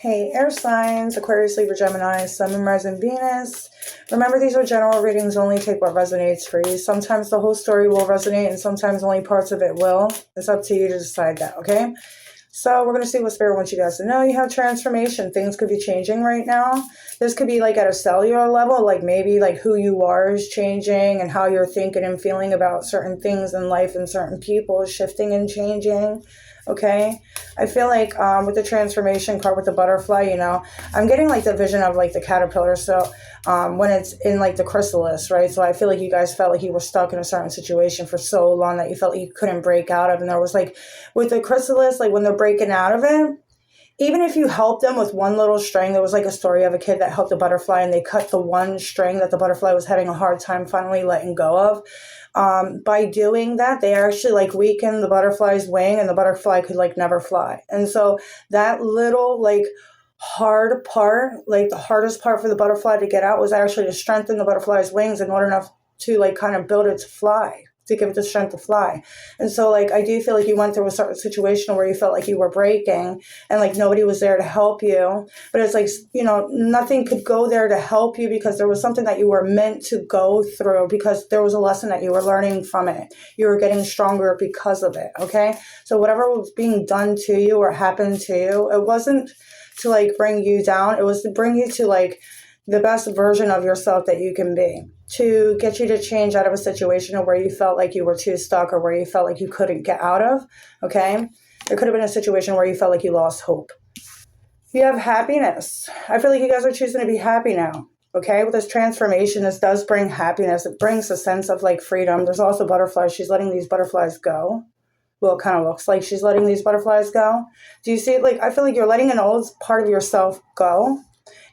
Hey, air signs, Aquarius, Libra, Gemini, Sun, Moon, Rising, Venus. Remember, these are general readings. Only take what resonates for you. Sometimes the whole story will resonate and sometimes only parts of it will. It's up to you to decide that, okay? So we're going to see what Spirit wants you guys to know. You have transformation. Things could be changing right now. This could be like at a cellular level, like maybe like who you are is changing and how you're thinking and feeling about certain things in life and certain people is shifting and changing. Okay, I feel like with the transformation card with the butterfly, I'm getting like the vision of like the caterpillar. So when it's in like the chrysalis, right? So I feel like you guys felt like you were stuck in a certain situation for so long that you felt like you couldn't break out of. And there was like with the chrysalis, like when they're breaking out of it, even if you help them with one little string, there was like a story of a kid that helped a butterfly and they cut the one string that the butterfly was having a hard time finally letting go of. By doing that, they actually like weakened the butterfly's wing and the butterfly could like never fly. And so that little like hard part, like the hardest part for the butterfly to get out was actually to strengthen the butterfly's wings in order enough to like kind of build it to fly, to give it the strength to fly. And so like I do feel like you went through a certain situation where you felt like you were breaking and like nobody was there to help you, but it's like nothing could go there to help you because there was something that you were meant to go through, because there was a lesson that you were learning from it. You were getting stronger because of it. Okay, so whatever was being done to you or happened to you, it wasn't to like bring you down, it was to bring you to like the best version of yourself that you can be, to get you to change out of a situation where you felt like you were too stuck or where you felt like you couldn't get out of, okay? There could have been a situation where you felt like you lost hope. You have happiness. I feel like you guys are choosing to be happy now, okay? With this transformation, this does bring happiness. It brings a sense of like freedom. There's also butterflies. She's letting these butterflies go. Well, it kind of looks like she's letting these butterflies go. Do you see it? Like, I feel like you're letting an old part of yourself go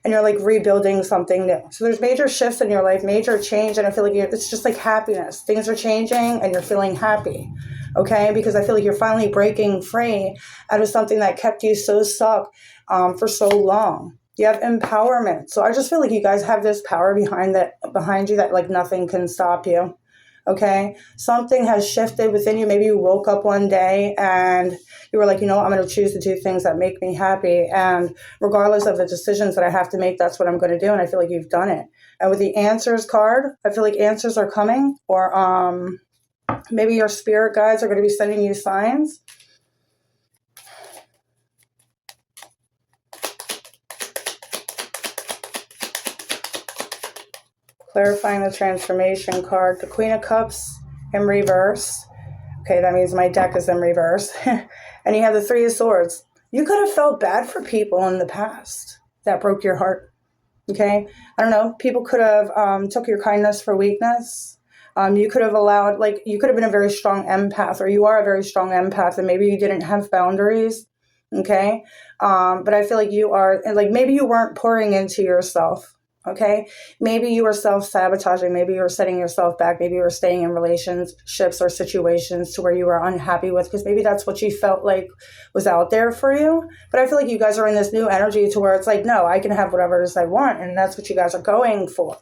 and you're like rebuilding something new. So there's major shifts in your life, major change, and I feel like it's just like happiness. Things are changing and you're feeling happy, okay? Because I feel like you're finally breaking free out of something that kept you so stuck for so long. You have empowerment. So I just feel like you guys have this power behind you that like nothing can stop you. Okay, something has shifted within you. Maybe you woke up one day and you were like, I'm going to choose to do things that make me happy. And regardless of the decisions that I have to make, that's what I'm going to do. And I feel like you've done it. And with the answers card, I feel like answers are coming, or maybe your spirit guides are going to be sending you signs. Clarifying the transformation card, the Queen of Cups in reverse. Okay, that means my deck is in reverse. And you have the Three of Swords. You could have felt bad for people in the past that broke your heart. Okay, I don't know. People could have took your kindness for weakness. You could have allowed, like, you could have been a very strong empath, or you are a very strong empath, and maybe you didn't have boundaries. Okay, but I feel like you are, like, maybe you weren't pouring into yourself. Okay, maybe you were self-sabotaging, maybe you were setting yourself back, maybe you were staying in relationships or situations to where you were unhappy with, because maybe that's what you felt like was out there for you. But I feel like you guys are in this new energy to where it's like, no, I can have whatever it is I want, and that's what you guys are going for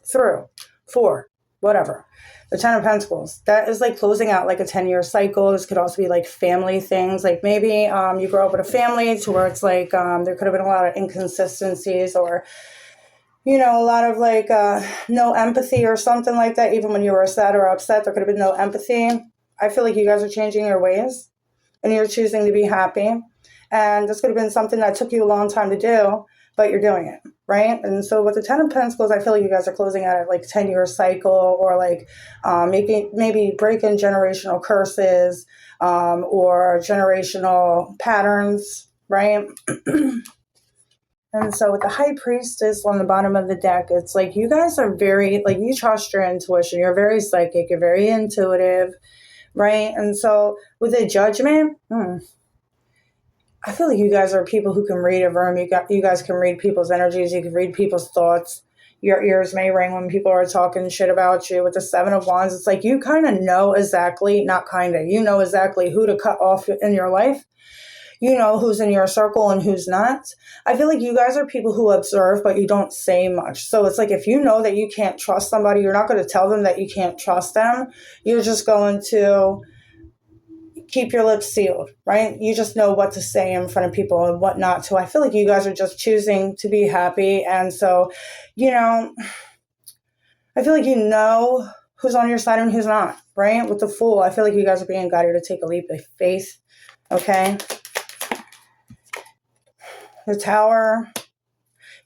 whatever. The Ten of Pentacles, that is like closing out like a 10-year cycle. This could also be like family things, like maybe you grow up with a family to where it's like there could have been a lot of inconsistencies, or a lot of like no empathy or something like that. Even when you were sad or upset, there could have been no empathy. I feel like you guys are changing your ways and you're choosing to be happy. And this could have been something that took you a long time to do, but you're doing it, right? And so with the Ten of Pentacles, I feel like you guys are closing out at like 10-year cycle, or like maybe breaking generational curses or generational patterns, right? And so with the High Priestess on the bottom of the deck, it's like you guys are very, like, you trust your intuition. You're very psychic. You're very intuitive, right? And so with the Judgment, I feel like you guys are people who can read a room. You guys can read people's energies. You can read people's thoughts. Your ears may ring when people are talking shit about you. With the Seven of Wands, it's like you kind of know exactly, not kind of, you know exactly who to cut off in your life. You know who's in your circle and who's not. I feel like you guys are people who observe, but you don't say much. So it's like if you know that you can't trust somebody, you're not going to tell them that you can't trust them. You're just going to keep your lips sealed, right? You just know what to say in front of people and what not to. I feel like you guys are just choosing to be happy. And so, you know, I feel like you know who's on your side and who's not, right? With the Fool, I feel like you guys are being guided to take a leap of faith, okay? The Tower.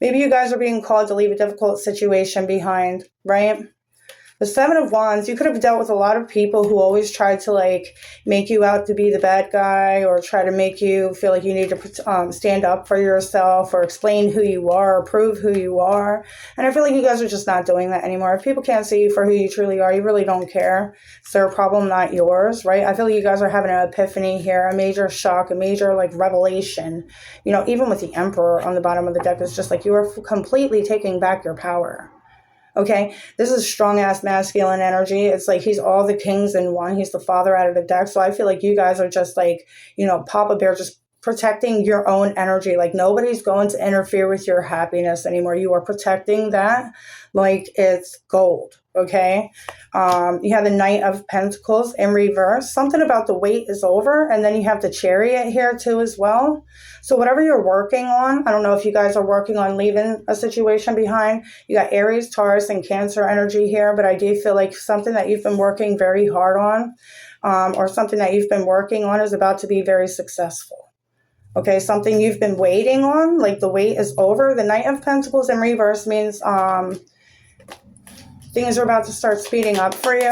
Maybe you guys are being called to leave a difficult situation behind, right? The Seven of Wands, you could have dealt with a lot of people who always tried to like make you out to be the bad guy or try to make you feel like you need to stand up for yourself or explain who you are or prove who you are. And I feel like you guys are just not doing that anymore. If people can't see you for who you truly are, you really don't care. It's their problem, not yours, right? I feel like you guys are having an epiphany here, a major shock, a major like revelation. You know, even with the Emperor on the bottom of the deck, it's just like you are completely taking back your power. Okay, this is strong-ass masculine energy. It's like he's all the kings in one. He's the father out of the deck. So I feel like you guys are just like, you know, Papa Bear, just protecting your own energy. Like nobody's going to interfere with your happiness anymore. You are protecting that like it's gold. Okay, you have the Knight of Pentacles in reverse. Something about the wait is over, and then you have the Chariot here too as well. So whatever you're working on, I don't know if you guys are working on leaving a situation behind. You got Aries, Taurus, and Cancer energy here, but I do feel like something that you've been working very hard on, or something that you've been working on is about to be very successful. Okay, something you've been waiting on, like the wait is over. The Knight of Pentacles in reverse means things are about to start speeding up for you.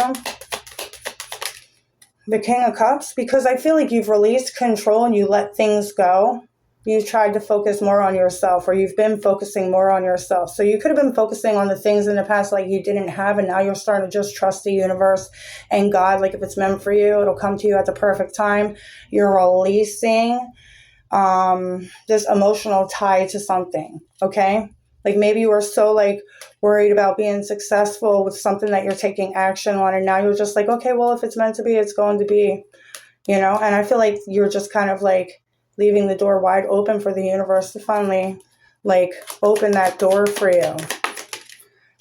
The King of Cups, because I feel like you've released control and you let things go. You tried to focus more on yourself, or you've been focusing more on yourself. So you could have been focusing on the things in the past like you didn't have, and now you're starting to just trust the universe and God. Like if it's meant for you, it'll come to you at the perfect time. You're releasing this emotional tie to something, okay? Like maybe you were so like worried about being successful with something that you're taking action on, and now you're just like, okay, well, if it's meant to be, it's going to be, you know? And I feel like you're just kind of like leaving the door wide open for the universe to finally like open that door for you.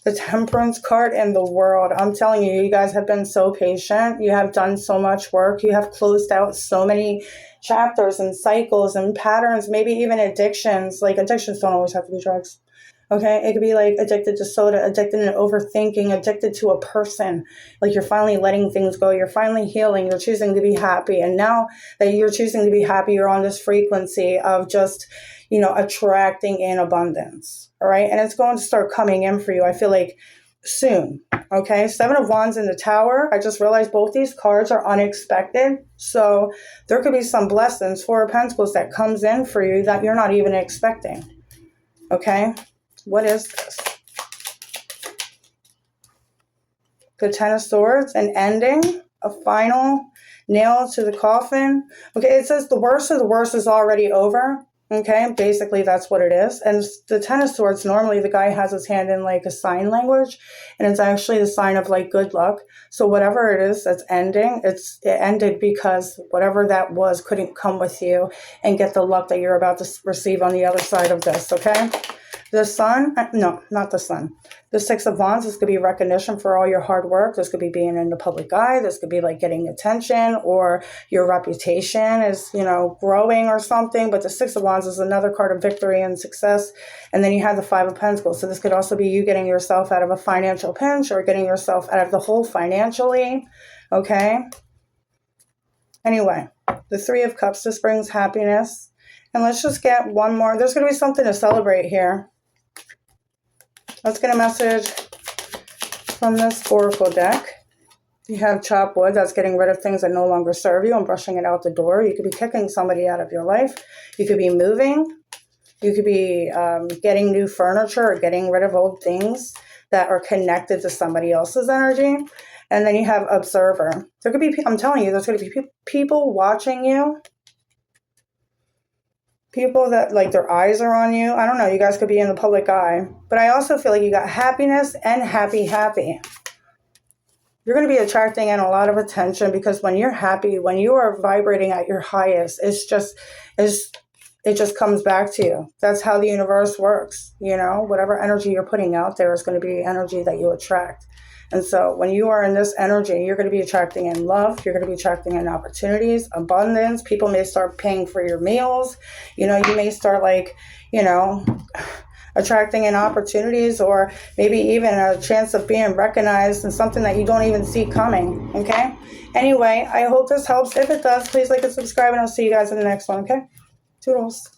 The Temperance card and the World. I'm telling you, you guys have been so patient. You have done so much work. You have closed out so many chapters and cycles and patterns, maybe even addictions. Like addictions don't always have to be drugs. Okay, it could be like addicted to soda, addicted to overthinking, addicted to a person. Like you're finally letting things go. You're finally healing. You're choosing to be happy. And now that you're choosing to be happy, you're on this frequency of just, you know, attracting in abundance. All right. And it's going to start coming in for you, I feel like, soon. Okay. Seven of Wands in the Tower. I just realized both these cards are unexpected. So there could be some blessings, Four of Pentacles, that comes in for you that you're not even expecting. Okay. What is this? The Ten of Swords, an ending, a final nail to the coffin. Okay, it says the worst of the worst is already over. Okay, basically that's what it is. And the Ten of Swords, normally the guy has his hand in like a sign language, and it's actually the sign of like good luck. So whatever it is that's ending, it ended because whatever that was couldn't come with you and get the luck that you're about to receive on the other side of this, okay? The Sun, no, not the Sun. The Six of Wands, this could be recognition for all your hard work. This could be being in the public eye. This could be like getting attention, or your reputation is, you know, growing or something. But the Six of Wands is another card of victory and success. And then you have the Five of Pentacles. So this could also be you getting yourself out of a financial pinch or getting yourself out of the hole financially. Okay. Anyway, the Three of Cups, this brings happiness. And let's just get one more. There's going to be something to celebrate here. Let's get a message from this Oracle deck. You have Chop Wood, that's getting rid of things that no longer serve you and brushing it out the door. You could be kicking somebody out of your life. You could be moving. You could be getting new furniture or getting rid of old things that are connected to somebody else's energy. And then you have Observer. There could be, I'm telling you, there's going to be people watching you. People that, like, their eyes are on you. I don't know. You guys could be in the public eye. But I also feel like you got happiness and happy. You're going to be attracting in a lot of attention, because when you're happy, when you are vibrating at your highest, it's it just comes back to you. That's how the universe works. You know, whatever energy you're putting out there is going to be energy that you attract. And so when you are in this energy, you're going to be attracting in love. You're going to be attracting in opportunities, abundance. People may start paying for your meals. You know, you may start like, you know, attracting in opportunities, or maybe even a chance of being recognized in something that you don't even see coming. Okay. Anyway, I hope this helps. If it does, please like and subscribe, and I'll see you guys in the next one. Okay. Toodles.